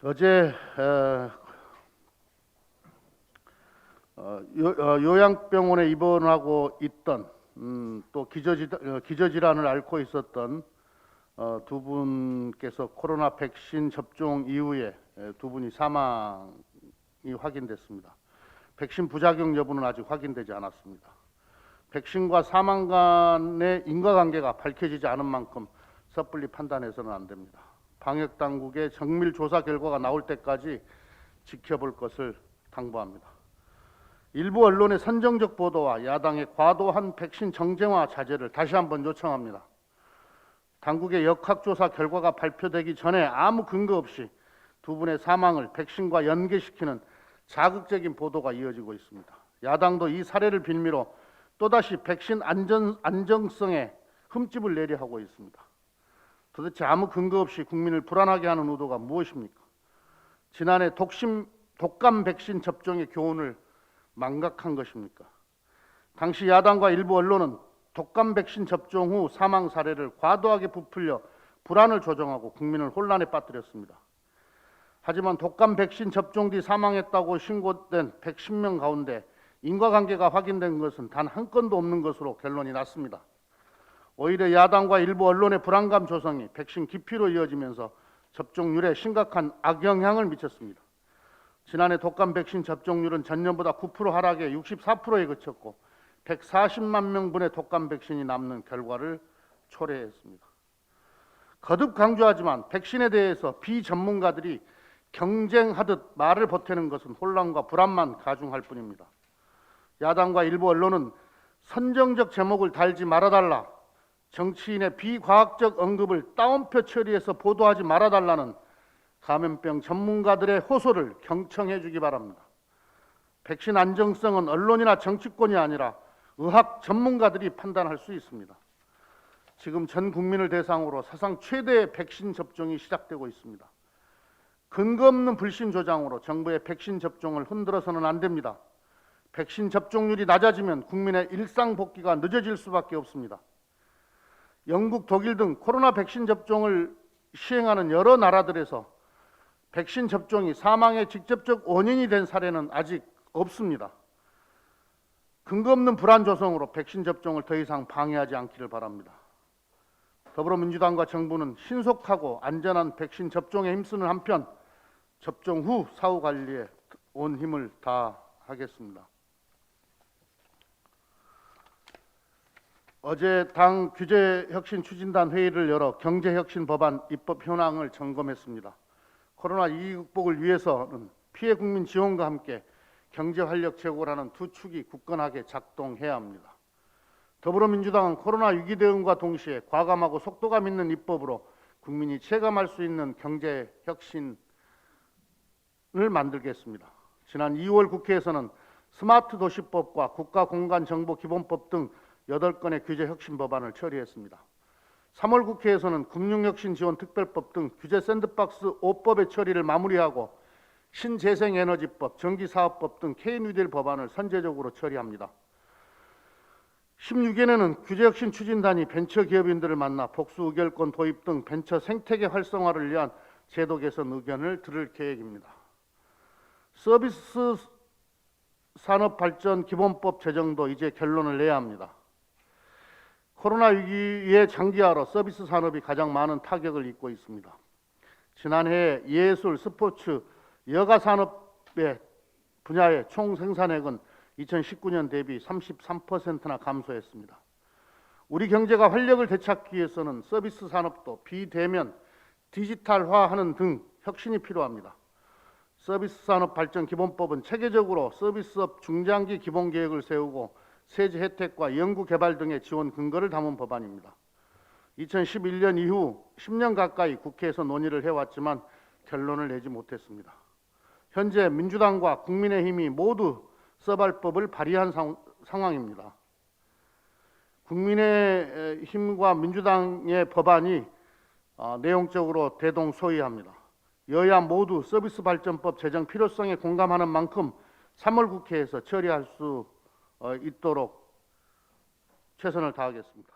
어제 요양병원에 입원하고 있던 또 기저질환을 앓고 있었던 두 분께서 코로나 백신 접종 이후에 두 분이 사망이 확인됐습니다. 백신 부작용 여부는 아직 확인되지 않았습니다. 백신과 사망 간의 인과관계가 밝혀지지 않은 만큼 섣불리 판단해서는 안 됩니다. 방역당국의 정밀 조사 결과가 나올 때까지 지켜볼 것을 당부합니다. 일부 언론의 선정적 보도와 야당의 과도한 백신 정쟁화 자제를 다시 한번 요청합니다. 당국의 역학조사 결과가 발표되기 전에 아무 근거 없이 두 분의 사망을 백신과 연계시키는 자극적인 보도가 이어지고 있습니다. 야당도 이 사례를 빌미로 또다시 백신 안정성에 흠집을 내려 하고 있습니다. 도대체 아무 근거 없이 국민을 불안하게 하는 의도가 무엇입니까? 지난해 독감 백신 접종의 교훈을 망각한 것입니까? 당시 야당과 일부 언론은 독감 백신 접종 후 사망 사례를 과도하게 부풀려 불안을 조장하고 국민을 혼란에 빠뜨렸습니다. 하지만 독감 백신 접종 뒤 사망했다고 신고된 110명 가운데 인과관계가 확인된 것은 단 한 건도 없는 것으로 결론이 났습니다. 오히려 야당과 일부 언론의 불안감 조성이 백신 기피로 이어지면서 접종률에 심각한 악영향을 미쳤습니다. 지난해 독감 백신 접종률은 전년보다 9% 하락해 64%에 그쳤고 140만 명분의 독감 백신이 남는 결과를 초래했습니다. 거듭 강조하지만 백신에 대해서 비전문가들이 경쟁하듯 말을 보태는 것은 혼란과 불안만 가중할 뿐입니다. 야당과 일부 언론은 선정적 제목을 달지 말아달라, 정치인의 비과학적 언급을 따옴표 처리해서 보도하지 말아달라는 감염병 전문가들의 호소를 경청해 주기 바랍니다. 백신 안정성은 언론이나 정치권이 아니라 의학 전문가들이 판단할 수 있습니다. 지금 전 국민을 대상으로 사상 최대의 백신 접종이 시작되고 있습니다. 근거 없는 불신 조장으로 정부의 백신 접종을 흔들어서는 안 됩니다. 백신 접종률이 낮아지면 국민의 일상 복귀가 늦어질 수밖에 없습니다. 영국, 독일 등 코로나 백신 접종을 시행하는 여러 나라들에서 백신 접종이 사망의 직접적 원인이 된 사례는 아직 없습니다. 근거 없는 불안 조성으로 백신 접종을 더 이상 방해하지 않기를 바랍니다. 더불어민주당과 정부는 신속하고 안전한 백신 접종에 힘쓰는 한편 접종 후 사후 관리에 온 힘을 다하겠습니다. 어제 당 규제혁신추진단 회의를 열어 경제혁신 법안 입법 현황을 점검했습니다. 코로나 위기 극복을 위해서는 피해 국민 지원과 함께 경제활력 제고라는 두 축이 굳건하게 작동해야 합니다. 더불어민주당은 코로나 위기 대응과 동시에 과감하고 속도감 있는 입법으로 국민이 체감할 수 있는 경제혁신을 만들겠습니다. 지난 2월 국회에서는 스마트 도시법과 국가공간정보기본법 등 8건의 규제혁신 법안을 처리했습니다. 3월 국회에서는 금융혁신지원특별법 등 규제 샌드박스 5법의 처리를 마무리하고 신재생에너지법, 전기사업법 등 K뉴딜 법안을 선제적으로 처리합니다. 16일에는 규제혁신추진단이 벤처기업인들을 만나 복수의결권 도입 등 벤처 생태계 활성화를 위한 제도 개선 의견을 들을 계획입니다. 서비스 산업발전기본법 제정도 이제 결론을 내야 합니다. 코로나 위기의 장기화로 서비스 산업이 가장 많은 타격을 입고 있습니다. 지난해 예술, 스포츠, 여가 산업의 분야의 총 생산액은 2019년 대비 33%나 감소했습니다. 우리 경제가 활력을 되찾기 위해서는 서비스 산업도 비대면, 디지털화하는 등 혁신이 필요합니다. 서비스 산업 발전 기본법은 체계적으로 서비스업 중장기 기본 계획을 세우고 세제 혜택과 연구 개발 등의 지원 근거를 담은 법안입니다. 2011년 이후 10년 가까이 국회에서 논의를 해왔지만 결론을 내지 못했습니다. 현재 민주당과 국민의힘이 모두 써발법을 발의한 상황입니다. 국민의힘과 민주당의 법안이 내용적으로 대동소이합니다. 여야 모두 서비스 발전법 제정 필요성에 공감하는 만큼 3월 국회에서 처리할 수 있도록 최선을 다하겠습니다.